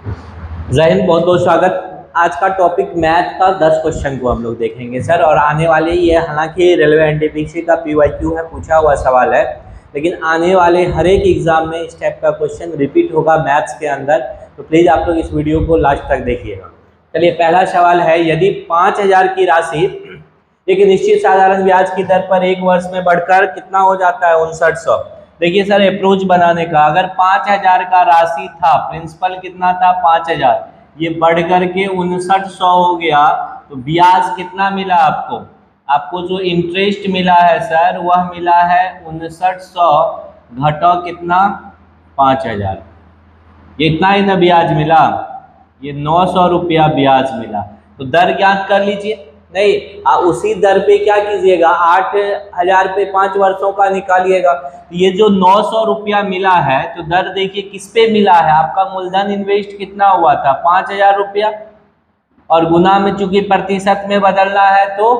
जय हिंद, बहुत बहुत स्वागत। आज का टॉपिक मैथ का 10 क्वेश्चन को हम लोग देखेंगे सर। और आने वाले ये हालांकि रेलवे एनटीपीसी का पीवाईक्यू है, पूछा हुआ सवाल है, लेकिन आने वाले हर एक एग्जाम में इस टाइप का क्वेश्चन रिपीट होगा मैथ्स के अंदर। तो प्लीज़ आप लोग इस वीडियो को लास्ट तक देखिएगा। चलिए, पहला सवाल है, यदि 5,000 की राशि एक निश्चित साधारण ब्याज की दर पर एक वर्ष में बढ़कर कितना हो जाता है? 5900। देखिए सर, अप्रोच बनाने का, अगर 5,000 का राशि था, प्रिंसिपल कितना था? 5,000, ये बढ़ करके 5900 हो गया, तो ब्याज कितना मिला आपको? आपको जो इंटरेस्ट मिला है सर, वह मिला है 5900 घटो कितना? 5,000। ये इतना ही ना ब्याज मिला, ये 900 रुपया ब्याज मिला। तो दर ज्ञात कर लीजिए। नहीं, उसी दर पे क्या कीजिएगा, 8,000 पे 5 वर्षों का निकालिएगा। ये जो 900 रुपया मिला है, तो दर देखिए किस पे मिला है? आपका मूलधन इन्वेस्ट कितना हुआ था? 5,000 रुपया, और गुना में चूंकि प्रतिशत में बदलना है तो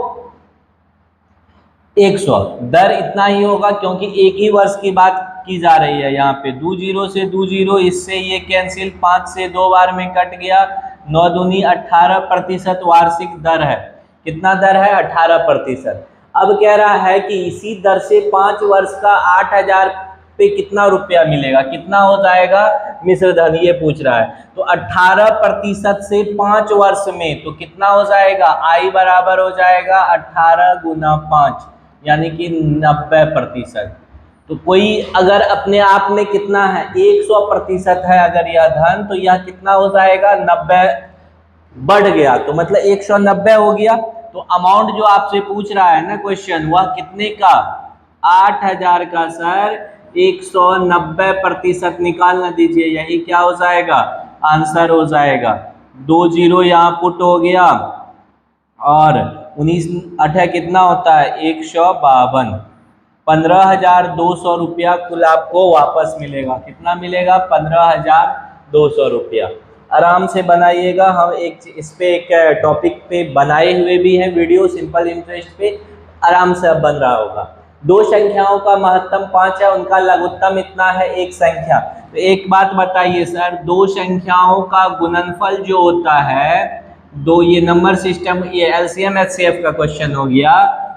100। दर इतना ही होगा क्योंकि एक ही वर्ष की बात की जा रही है। यहाँ पे 2 जीरो से 2 जीरो, इससे ये कैंसिल, 5 से 2 बार में कट गया, 9 दूनी 18% वार्षिक दर है। कितना दर है? 18%। अब कह रहा है कि इसी दर से 5 वर्ष का 8,000 पे कितना रुपया मिलेगा? कितना हो जाएगा मिश्र धन, ये पूछ रहा है। तो 18% से 5 वर्ष में तो कितना हो जाएगा? आई बराबर हो जाएगा 18 गुना 5, यानी कि 90%। तो कोई अगर अपने आप में कितना है, 100% है अगर यह धन, तो यह कितना हो जाएगा? 90 बढ़ गया, तो मतलब 190 हो गया। तो अमाउंट जो आपसे पूछ रहा है ना क्वेश्चन, वह कितने का? 8,000 का सर। 190% निकालना दीजिए, यही क्या हो जाएगा? आंसर हो जाएगा। 2 जीरो यहाँ पुट हो गया, और 19 8 कितना होता है? 152। 15,200 रुपया कुल आपको वापस मिलेगा। कितना मिलेगा? 15,200 रुपया। आराम से बनाइएगा। हम इस पे एक टॉपिक पे बनाए हुए भी हैं वीडियो, सिंपल इंटरेस्ट पे, आराम से अब बन रहा होगा। दो संख्याओं का महत्तम 5 है, उनका लघुत्तम इतना है, एक संख्या। तो एक बात बताइए सर, दो संख्याओं का गुणनफल जो होता है, दो, ये नंबर सिस्टम, ये एलसीएम एचसीएफ का क्वेश्चन हो गया।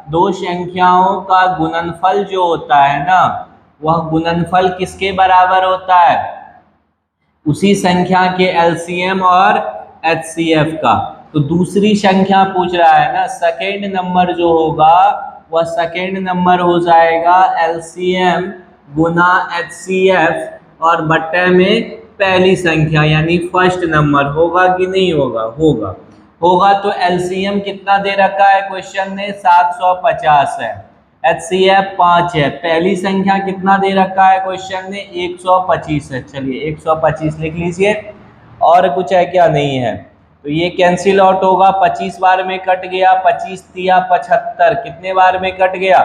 दो संख्याओं का गुणनफल जो होता है ना, वह गुणनफल किसके बराबर होता है? उसी संख्या के एलसीएम और एचसीएफ का। तो दूसरी संख्या पूछ रहा है ना, सेकेंड नंबर जो होगा वह सेकेंड नंबर हो जाएगा एलसीएम गुना एचसीएफ, और बट्टे में पहली संख्या यानी फर्स्ट नंबर। होगा कि नहीं होगा? होगा। होगा तो एलसीएम कितना दे रखा है क्वेश्चन ने? 750 है। एचसीएफ 5 है। पहली संख्या कितना दे रखा है क्वेश्चन ने? 125 है। चलिए 125 लिख लीजिए। और कुछ है क्या? नहीं है। तो ये कैंसिल आउट होगा, 25 बार में कट गया, 25 तिया 75, कितने बार में कट गया?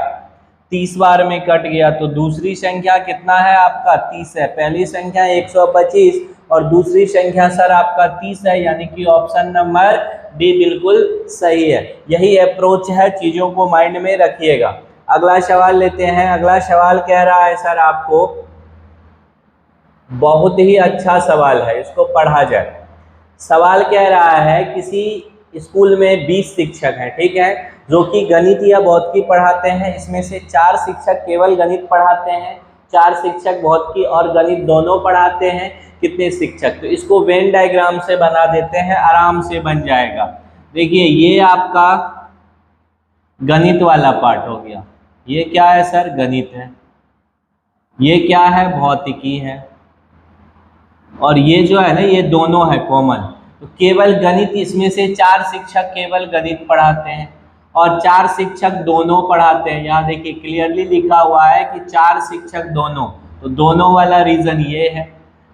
30 बार में कट गया। तो दूसरी संख्या कितना है आपका? 30 है। पहली संख्या 125 और दूसरी संख्या सर आपका 30 है, यानी कि ऑप्शन नंबर डी बिल्कुल सही है। यही अप्रोच है, चीजों को माइंड में रखिएगा। अगला सवाल लेते हैं। अगला सवाल कह रहा है सर आपको, बहुत ही अच्छा सवाल है, इसको पढ़ा जाए। सवाल कह रहा है, किसी स्कूल में 20 शिक्षक हैं, ठीक है, जो कि गणित या भौतिकी पढ़ाते हैं। इसमें से 4 शिक्षक केवल गणित पढ़ाते हैं, 4 शिक्षक भौतिकी और गणित दोनों पढ़ाते हैं। कितने शिक्षक? तो इसको वेन डायग्राम से बना देते हैं, आराम से बन जाएगा। देखिए, ये आपका गणित वाला पार्ट हो गया। ये क्या है सर? गणित है। ये क्या है? भौतिकी है। और ये जो है ना, ये दोनों है कॉमन। तो केवल गणित, इसमें से 4 शिक्षक केवल गणित पढ़ाते हैं और 4 शिक्षक दोनों पढ़ाते हैं। यहाँ देखिए क्लियरली लिखा हुआ है कि 4 शिक्षक दोनों, तो दोनों वाला रीजन ये है।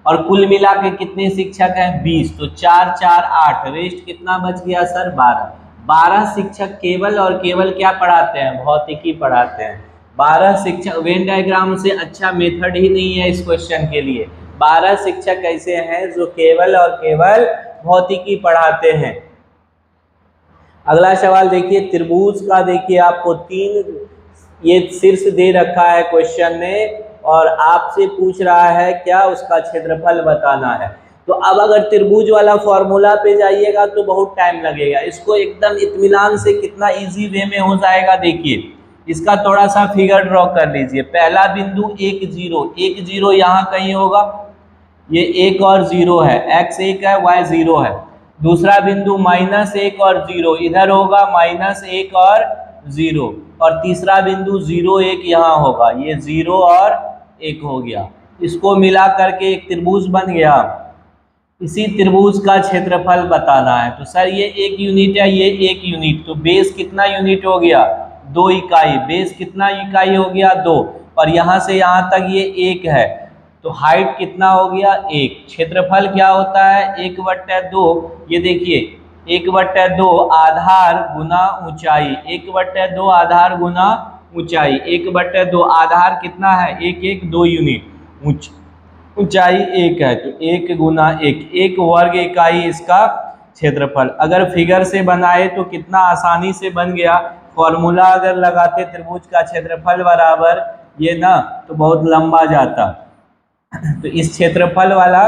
और कुल मिला के कितने शिक्षक हैं? 20। तो 4 4 8, रेस्ट कितना बच गया सर? 12। 12 शिक्षक केवल और केवल क्या पढ़ाते हैं? भौतिकी पढ़ाते हैं। 12 शिक्षक, वेन डायग्राम से अच्छा मेथड ही नहीं है इस क्वेश्चन के लिए। 12 शिक्षक ऐसे हैं जो केवल और केवल भौतिकी पढ़ाते हैं। अगला सवाल देखिए, त्रिभुज का देखिए आपको 3 ये शीर्ष दे रखा है क्वेश्चन ने, और आपसे पूछ रहा है क्या? उसका क्षेत्रफल बताना है। तो अब अगर त्रिभुज वाला फॉर्मूला पे जाइएगा तो बहुत टाइम लगेगा, इसको एकदम इत्मीनान से कितना इजी वे में हो जाएगा देखिए। इसका थोड़ा सा फिगर ड्रॉ कर लीजिए। पहला बिंदु 1 0, 1 0 यहाँ कहीं होगा, ये 1 और 0 है, x 1 है y 0 है। दूसरा बिंदु -1 और 0 इधर होगा, -1 और 0। और तीसरा बिंदु 0 1 यहाँ होगा, ये 0 और 1 हो गया। इसको मिला करके एक त्रिभुज बन गया। इसी त्रिभुज का क्षेत्रफल बताना है। तो सर ये 1 यूनिट है, ये 1 यूनिट, तो बेस कितना यूनिट हो गया, 2 इकाई। बेस कितना इकाई हो गया, 2। और यहाँ से यहाँ तक ये 1 है, तो हाइट कितना हो गया, 1। क्षेत्रफल क्या होता है, 1/2। ये देखिए 1/2 आधार गुना ऊंचाई, 1/2 आधार गुना ऊंचाई। 1/2 आधार कितना है, 1 1 2 यूनिट, ऊंचाई 1 है, तो 1 गुना 1, 1 वर्ग इकाई इसका क्षेत्रफल। अगर फिगर से बनाए तो कितना आसानी से बन गया। फॉर्मूला अगर लगाते त्रिभुज का क्षेत्रफल बराबर ये ना, तो बहुत लंबा जाता। तो इस क्षेत्रफल वाला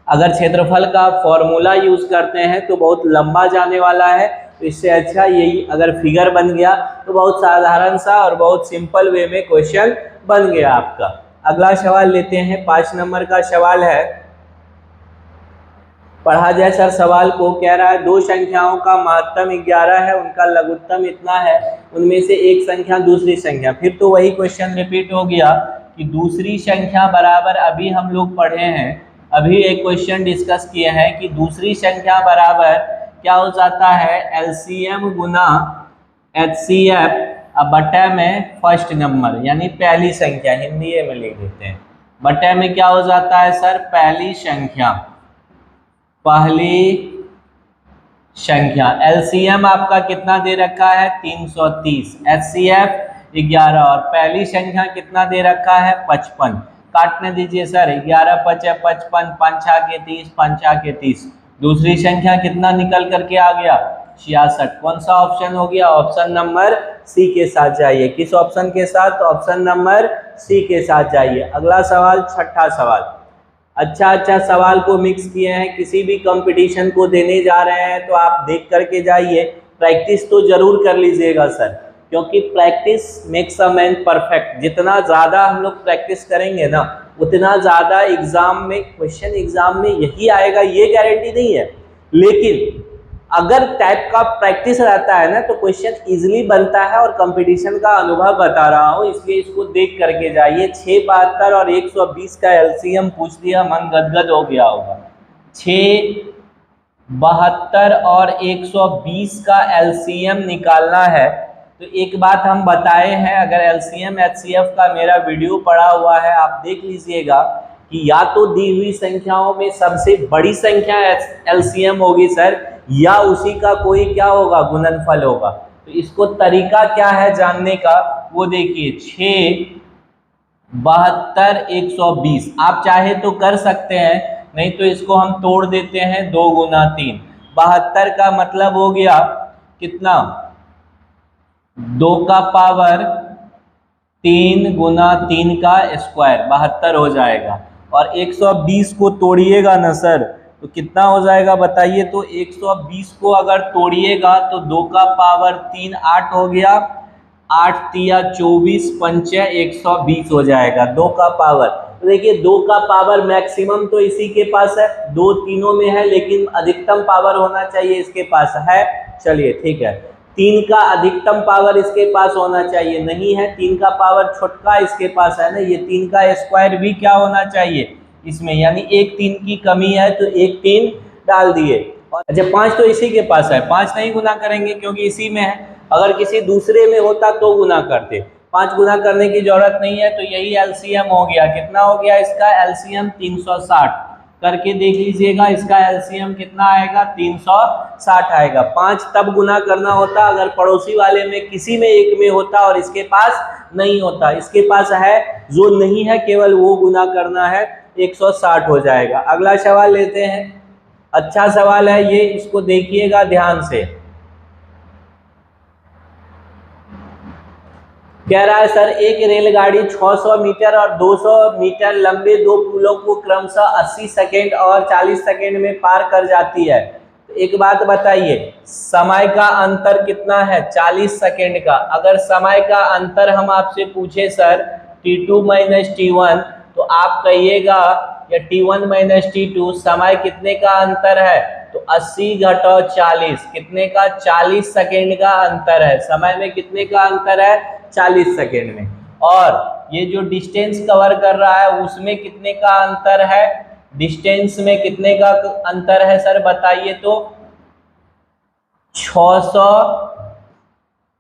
अगर क्षेत्रफल का फॉर्मूला यूज करते हैं तो बहुत लंबा जाने वाला है। तो इससे अच्छा यही अगर फिगर बन गया तो बहुत साधारण सा और बहुत सिंपल वे में क्वेश्चन बन गया आपका। अगला सवाल लेते हैं, 5 नंबर का सवाल है। पढ़ा जाए सर सवाल को। कह रहा है 2 संख्याओं का महत्तम 11 है, उनका लघुत्तम इतना है, उनमें से एक संख्या दूसरी संख्या। फिर तो वही क्वेश्चन रिपीट हो गया कि दूसरी संख्या बराबर, अभी हम लोग पढ़े हैं, अभी एक क्वेश्चन डिस्कस किए हैं कि दूसरी संख्या बराबर क्या हो जाता है, एलसीएम गुना एचसीएफ बटे में फर्स्ट नंबर, यानी पहली संख्या, हिंदी में लिख देते हैं। बटे में क्या हो जाता है सर, पहली संख्या, पहली संख्या। एलसीएम आपका कितना दे रखा है, 330, एचसीएफ 11, और पहली संख्या कितना दे रखा है, 55। काटने दीजिए सर, 11 5 55, 5 के 30, 5 के 30। दूसरी संख्या कितना निकल करके आ गया, 66। कौन सा ऑप्शन हो गया, ऑप्शन नंबर सी के साथ जाइए। किस ऑप्शन के साथ, ऑप्शन नंबर सी के साथ जाइए। अगला सवाल, छठा सवाल। अच्छा सवाल को मिक्स किए हैं, किसी भी कंपटीशन को देने जा रहे हैं तो आप देख करके जाइए, प्रैक्टिस तो जरूर कर लीजिएगा सर, क्योंकि practice makes a man perfect. जितना ज़्यादा हम लोग प्रैक्टिस करेंगे ना, उतना ज़्यादा एग्जाम में, क्वेश्चन एग्जाम में यही आएगा ये गारंटी नहीं है, लेकिन अगर टाइप का प्रैक्टिस रहता है ना तो क्वेश्चन इजीली बनता है। और कंपटीशन का अनुभव बता रहा हूँ, इसलिए इसको देख करके जाइए। 672 और 120 का एलसीएम पूछ दिया, मन गदगद हो गया होगा। 672 और 120 का एलसीएम निकालना है। तो एक बात हम बताए हैं, अगर एलसीएम एचसीएफ का मेरा वीडियो पड़ा हुआ है, आप देख लीजिएगा कि या तो दी हुई संख्याओं में सबसे बड़ी संख्या एलसीएम होगी सर, या उसी का कोई क्या होगा, गुणनफल होगा। तो इसको तरीका क्या है जानने का, वो देखिए 672 120 आप चाहे तो कर सकते हैं, नहीं तो इसको हम तोड़ देते हैं 2 गुना 3। 72 का मतलब हो गया कितना, 2 का पावर 3 गुना 3 का स्क्वायर, 72 हो जाएगा। और 120 को तोड़िएगा ना सर तो कितना हो जाएगा बताइए। तो 120 को अगर तोड़िएगा तो 2 का पावर 3 8 हो गया, 8 तिया 24, 5 120 हो जाएगा 2 का पावर। तो देखिए 2 का पावर मैक्सिमम तो इसी के पास है, 2 तीनों में है, लेकिन अधिकतम पावर होना चाहिए इसके पास है। चलिए ठीक है, 3 का अधिकतम पावर इसके पास होना चाहिए, नहीं है। 3 का पावर छोटका इसके पास है ना, ये 3 का स्क्वायर भी क्या होना चाहिए इसमें, यानी एक 3 की कमी है तो एक 3 डाल दिए। अच्छा 5 तो इसी के पास है, 5 नहीं गुना करेंगे क्योंकि इसी में है, अगर किसी दूसरे में होता तो गुना करते, 5 गुना करने की जरूरत नहीं है। तो यही एलसीएम हो गया, कितना हो गया इसका एलसीएम 360 करके देख लीजिएगा, इसका एलसीएम कितना आएगा 360 आएगा। 5 तब गुना करना होता अगर पड़ोसी वाले में किसी में एक में होता और इसके पास नहीं होता, इसके पास है, जो नहीं है केवल वो गुना करना है, 160 हो जाएगा। अगला सवाल लेते हैं, अच्छा सवाल है ये, इसको देखिएगा ध्यान से। कह रहा है सर एक रेलगाड़ी 600 मीटर और 200 मीटर लंबे दो पुलों को क्रमशः 80 सेकेंड और 40 सेकेंड में पार कर जाती है। तो एक बात बताइए, समय का अंतर कितना है? 40 सेकेंड का। अगर समय का अंतर हम आपसे पूछे सर T2 माइनस T1, तो आप कहिएगा या T1 माइनस T2 समय कितने का अंतर है? तो 80 घटाओ 40, कितने का? 40 सेकेंड का अंतर है। समय में कितने का अंतर है? 40 सेकेंड में। और ये जो डिस्टेंस कवर कर रहा है उसमें कितने का अंतर है? डिस्टेंस में कितने का अंतर है सर बताइए तो? 600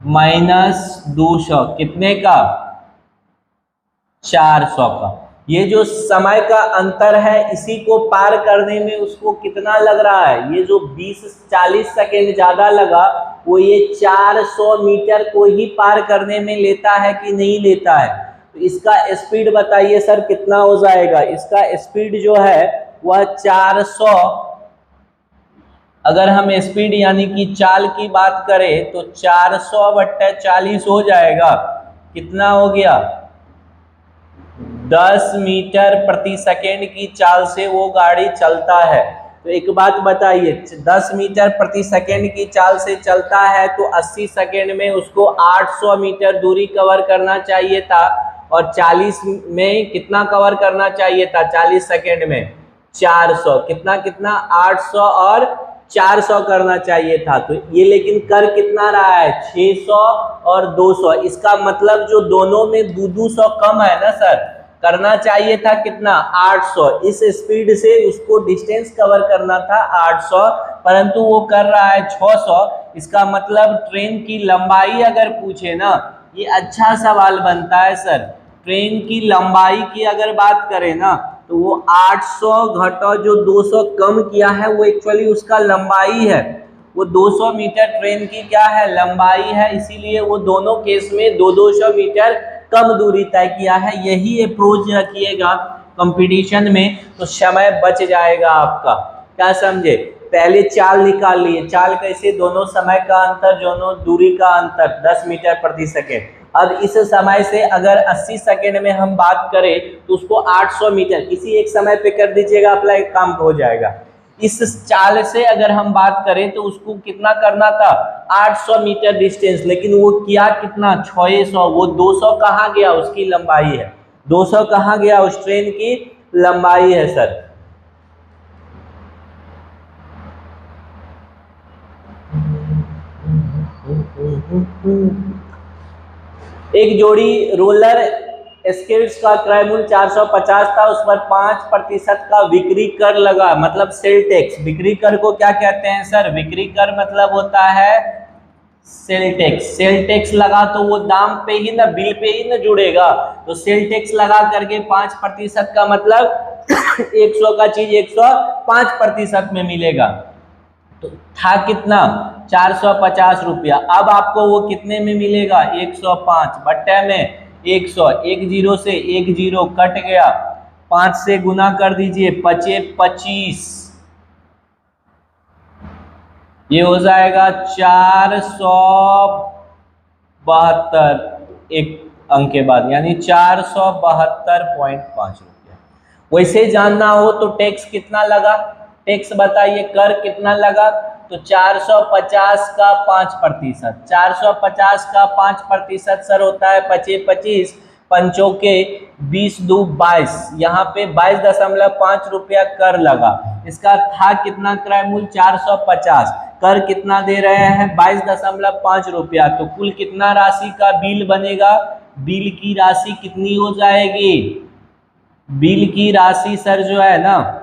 माइनस 200 कितने का? 400 का। ये जो समय का अंतर है इसी को पार करने में उसको कितना लग रहा है? ये जो 20-40 सेकेंड ज्यादा लगा वो ये 400 मीटर को ही पार करने में लेता है कि नहीं लेता है? तो इसका स्पीड बताइए सर कितना हो जाएगा? इसका स्पीड जो है वह 400, अगर हम स्पीड यानी कि चाल की बात करें तो 400/40 हो जाएगा। कितना हो गया? 10 मीटर प्रति सेकेंड की चाल से वो गाड़ी चलता है। तो एक बात बताइए, 10 मीटर प्रति सेकेंड की चाल से चलता है तो 80 सेकेंड में उसको 800 मीटर दूरी कवर करना चाहिए था, और 40 में कितना कवर करना चाहिए था? 40 सेकेंड में 400, कितना कितना? 800 और 400 करना चाहिए था। तो ये लेकिन कर कितना रहा है? 600 और 200। इसका मतलब जो दोनों में 200 कम है ना सर, करना चाहिए था कितना? 800। इस स्पीड से उसको डिस्टेंस कवर करना था 800, परंतु वो कर रहा है 600। इसका मतलब ट्रेन की लंबाई अगर पूछे ना, ये अच्छा सवाल बनता है सर। ट्रेन की लंबाई की अगर बात करें ना तो वो 800 घटाओ जो 200 कम किया है वो एक्चुअली उसका लंबाई है। वो 200 मीटर ट्रेन की क्या है? लंबाई है। इसीलिए वो दोनों केस में 200 मीटर कम दूरी तय किया है। यही अप्रोच रखिएगा कंपटीशन में तो समय बच जाएगा आपका। क्या समझे? पहले चाल निकाल लिए। चाल कैसे? दोनों समय का अंतर, दोनों दूरी का अंतर 10 मीटर प्रति सेकेंड। अब इस समय से अगर 80 सेकेंड में हम बात करें तो उसको 800 मीटर किसी एक समय पे कर दीजिएगा, अपना एक काम हो जाएगा। इस चाल से अगर हम बात करें तो उसको कितना करना था? 800 मीटर डिस्टेंस, लेकिन वो किया कितना? 600। वो 200 कहाँ गया? उसकी लंबाई है। 200 कहाँ गया? उस ट्रेन की लंबाई है सर। एक जोड़ी रोलर स्केट्स का क्रय मूल्य 450 था, उस पर 5% का बिक्री कर लगा, मतलब सेल टैक्स। बिक्री कर को क्या कहते हैं सर? बिक्री कर मतलब होता है सेल टैक्स। सेल टैक्स लगा तो वो दाम पे ही ना, बिल पे ही ना जुड़ेगा। तो सेल टैक्स लगा करके 5% का मतलब 100 का चीज 105% में मिलेगा। तो था कितना? 450 रुपया। अब आपको वो कितने में मिलेगा? 105 बट्टे में 100। 10 से 10 कट गया, 5 से गुना कर दीजिए, 25। ये हो जाएगा 472 एक अंक के बाद, यानी 472.5 रुपया। वैसे जानना हो तो टैक्स कितना लगा? टैक्स बताइए, कर कितना लगा? तो 450 का 5%। 450 का 5% सर होता है 25, पंचों के 20 दू 22, यहाँ पे 22.5 रुपया कर लगा। इसका था कितना क्रय मूल्य? 450। कर कितना दे रहे हैं? 22.5 रुपया। तो कुल कितना राशि का बिल बनेगा? बिल की राशि कितनी हो जाएगी? बिल की राशि सर जो है ना,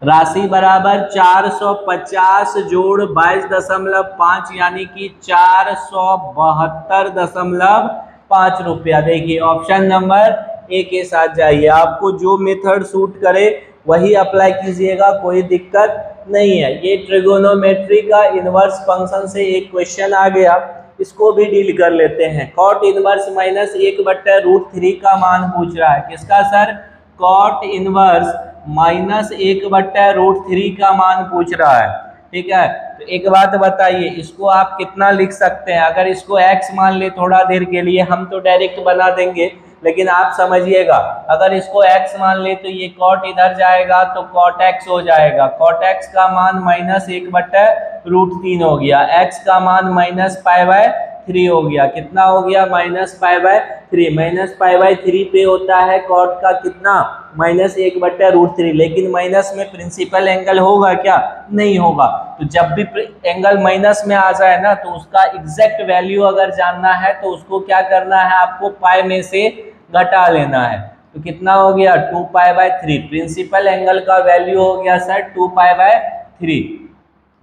राशि बराबर 450 जोड़ 22.5 यानी कि 472.5 रुपया। देखिए ऑप्शन नंबर ए के साथ जाइए। आपको जो मेथड सूट करे वही अप्लाई कीजिएगा, कोई दिक्कत नहीं है। ये ट्रिगोनोमेट्री का इनवर्स फंक्शन से एक क्वेश्चन आ गया, इसको भी डील कर लेते हैं। कॉट इनवर्स माइनस 1/√3 का मान पूछ रहा है। किसका सर? कॉट इनवर्स माइनस 1/√3 का मान पूछ रहा है। ठीक है। तो एक बात बताइए, इसको आप कितना लिख सकते हैं? अगर इसको x मान ले थोड़ा देर के लिए, हम तो डायरेक्ट बना देंगे, लेकिन आप समझिएगा, अगर इसको x मान ले तो ये cot इधर जाएगा तो cot x हो जाएगा। cot x का मान -1/√3 हो गया, x का मान -π/3 हो गया। कितना हो गया? -π/3। -π/3 पे होता है cot का कितना? -1/√3। लेकिन माइनस में प्रिंसिपल एंगल होगा क्या? नहीं होगा। तो जब भी एंगल माइनस में आ जाए ना, तो उसका एग्जैक्ट वैल्यू अगर जानना है तो उसको क्या करना है? आपको पाई में से घटा लेना है। तो कितना हो गया? 2π/3। प्रिंसिपल एंगल का वैल्यू हो गया सर 2π/3।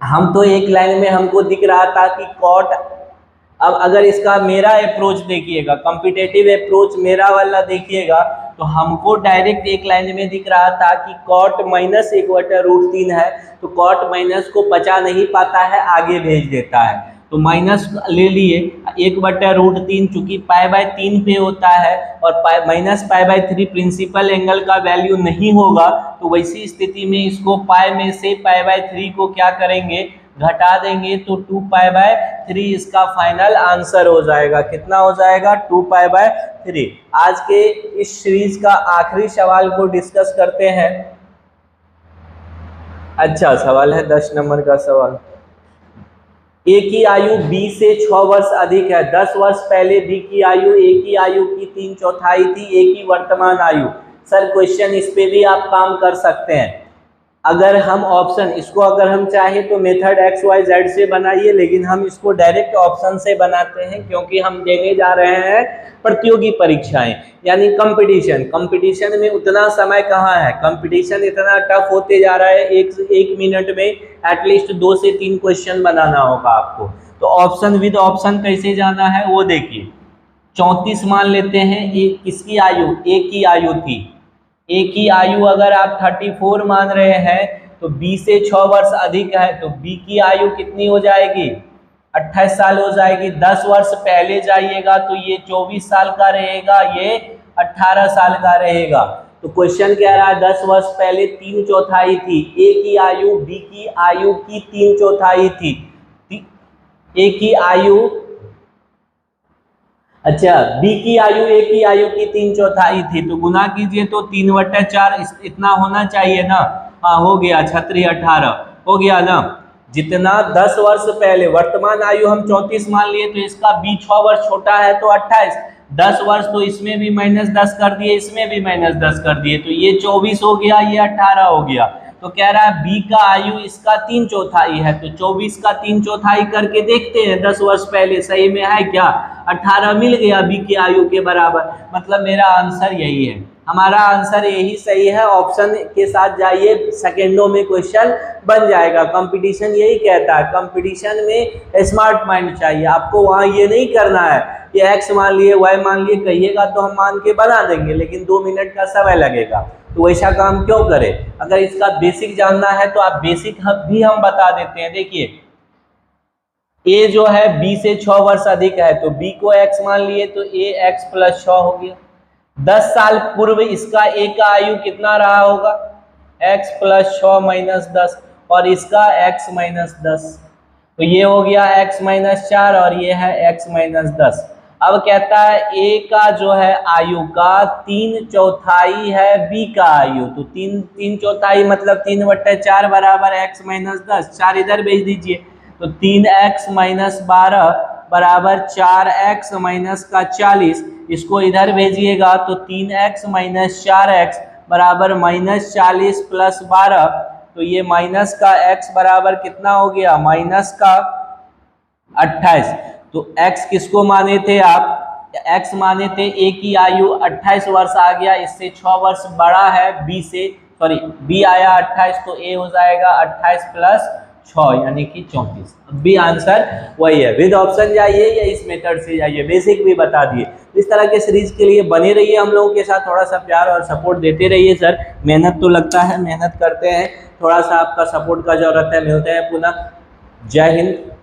हम तो एक लाइन में हमको दिख रहा था कि कॉट, अब अगर इसका मेरा अप्रोच देखिएगा, कॉम्पिटेटिव अप्रोच मेरा वाला देखिएगा, तो हमको डायरेक्ट एक लाइन में दिख रहा था कि कॉट -1/√3 है, तो कॉट माइनस को पचा नहीं पाता है, आगे भेज देता है। तो माइनस ले लिए 1/√3, चूंकि π/3 पे होता है और -π/3 प्रिंसिपल एंगल का वैल्यू नहीं होगा, तो वैसी स्थिति में इसको पाई में से π/3 को क्या करेंगे? घटा देंगे। तो 2π/3 इसका फाइनल आंसर हो जाएगा। कितना हो जाएगा? 2π/3। आज के इस सीरीज का आखिरी सवाल को डिस्कस करते हैं। अच्छा सवाल है, 10 नंबर का सवाल। ए की आयु बी से 6 वर्ष अधिक है। 10 वर्ष पहले बी की आयु ए की आयु की 3/4 थी। ए की वर्तमान आयु। सर क्वेश्चन इस पे भी आप काम कर सकते हैं। अगर हम ऑप्शन, इसको अगर हम चाहे तो मेथड XYZ से बनाइए, लेकिन हम इसको डायरेक्ट ऑप्शन से बनाते हैं, क्योंकि हम देने जा रहे हैं प्रतियोगी परीक्षाएं, यानी कंपटीशन। कंपटीशन में उतना समय कहाँ है, कंपटीशन इतना टफ होते जा रहा है, एक मिनट में एटलीस्ट 2 से 3 क्वेश्चन बनाना होगा आपको। तो ऑप्शन विद ऑप्शन कैसे जाना है वो देखिए। 34 मान लेते हैं। किसकी आयु? ए की आयु थी। ए की आयु अगर आप 34 मान रहे हैं तो बी से 6 वर्ष अधिक है, तो बी की आयु कितनी हो जाएगी? 28 साल हो जाएगी। 10 वर्ष पहले जाइएगा तो ये 24 साल का रहेगा, ये 18 साल का रहेगा। तो क्वेश्चन कह रहा है 10 वर्ष पहले 3/4 थी ए की आयु, बी की आयु की 3/4 थी। ए की आयु, अच्छा बी की आयु ए की आयु की 3/4 थी, तो गुना कीजिए तो 3/4 इतना होना चाहिए ना। हाँ हो गया, 36 18 हो गया ना। जितना 10 वर्ष पहले, वर्तमान आयु हम 34 मान लिए, तो इसका बी 6 वर्ष छोटा है तो 28। 10 वर्ष तो इसमें भी -10 कर दिए, इसमें भी -10 कर दिए, तो ये 24 हो गया, ये 18 हो गया। तो कह रहा है बी का आयु इसका 3/4 है, तो 24 का 3/4 करके देखते हैं 10 वर्ष पहले सही में है क्या? 18 मिल गया बी की आयु के बराबर। मतलब मेरा आंसर यही है, हमारा आंसर यही सही है। ऑप्शन के साथ जाइए, सेकेंडों में क्वेश्चन बन जाएगा। कंपटीशन यही कहता है, कंपटीशन में स्मार्ट माइंड चाहिए आपको। वहाँ ये नहीं करना है कि एक्स मान लिए वाई मान लिए, कहिएगा तो हम मान के बना देंगे, लेकिन 2 मिनट का समय लगेगा। तो वैसा काम क्यों करें? अगर इसका बेसिक जानना है तो आप बेसिक भी हम बता देते हैं। देखिए ए जो है बी से 6 वर्ष अधिक है, तो बी को x मान लिए तो a x + 6 हो गया। 10 साल पूर्व इसका a का आयु कितना रहा होगा? x + 6 - 10, और इसका x - 10, तो ये हो गया x - 4 और ये है x - 10। अब कहता है a का जो है आयु का 3/4 है बी का आयु, तो 3/4 मतलब 3/4 बराबर x - 10। 4 इधर भेज दीजिए, तो 3x - 12 बराबर 4x - 40। इसको इधर भेजिएगा तो 3x - 4x बराबर -40 + 12, तो ये माइनस का x बराबर कितना हो गया? -28। तो x किसको माने थे आप? x माने थे a की आयु 28 वर्ष आ गया, इससे 6 वर्ष बड़ा है b से, सॉरी b आया 28, तो a हो जाएगा 28 + 6 यानी कि 34। अब भी आंसर वही है। विद ऑप्शन जाइए या इस मेथड से जाइए, बेसिक भी बता दिए। इस तरह के सीरीज के लिए बने रहिए हम लोगों के साथ, थोड़ा सा प्यार और सपोर्ट देते रहिए। सर मेहनत तो लगता है, मेहनत करते हैं, थोड़ा सा आपका सपोर्ट का जरूरत है। मिलते हैं पुनः। जय हिंद।